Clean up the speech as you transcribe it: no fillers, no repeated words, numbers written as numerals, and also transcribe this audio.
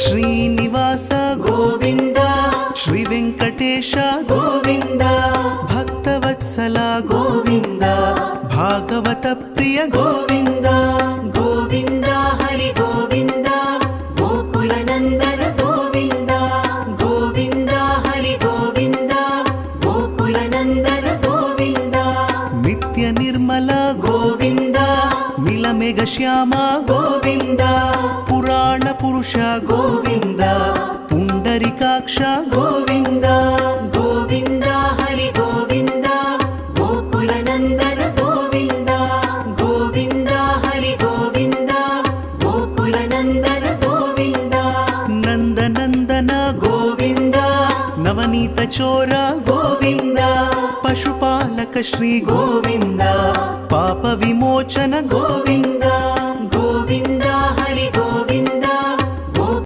ಶ್ರೀನಿವಾಸ ಗೋವಿಂದ ಶ್ರೀ ವೆಂಕಟೇಶ ಗೋವಿಂದ ಭಕ್ತವತ್ಸಲ ಗೋವಿಂದ ಭಾಗವತ ಪ್ರಿಯ ಗೋವಿಂದ ಗೋವಿಂದ ಹರಿ ಗೋವಿಂದ ಗೋಕುಲ ನಂದನ ಗೋವಿಂದ ಗೋವಿಂದ ಹರಿ ಗೋವಿಂದ ಗೋಕುಲ ನಂದನ ಗೋವಿಂದ ನಿತ್ಯ ನಿರ್ಮಲ ಗೋವಿಂದ ನೀಲಮೇಘ ಶ್ಯಾಮ ಗೋವಿಂದ ಪುರಾಣ ಪುರುಷ ಗೋವಿಂದ ಪುಂಡರಿಕಾಕ್ಷ ಗೋವಿಂದ ಗೋವಿಂದ ಹರಿ ಗೋವಿಂದ ಗೋಕುಲ ನಂದನ ಗೋವಿಂದ ಗೋವಿಂದ ಹರಿ ಗೋವಿಂದ ಗೋಕುಲ ನಂದನ ಗೋವಿಂದ ನಂದನಂದನ ಗೋವಿಂದ ನವನೀತ ಚೋರ ಗೋವಿಂದ ಪಶುಪಾಲಕ ಶ್ರೀ ಗೋವಿಂದ ಪಾಪ ವಿಮೋಚನ ಗೋವಿಂದ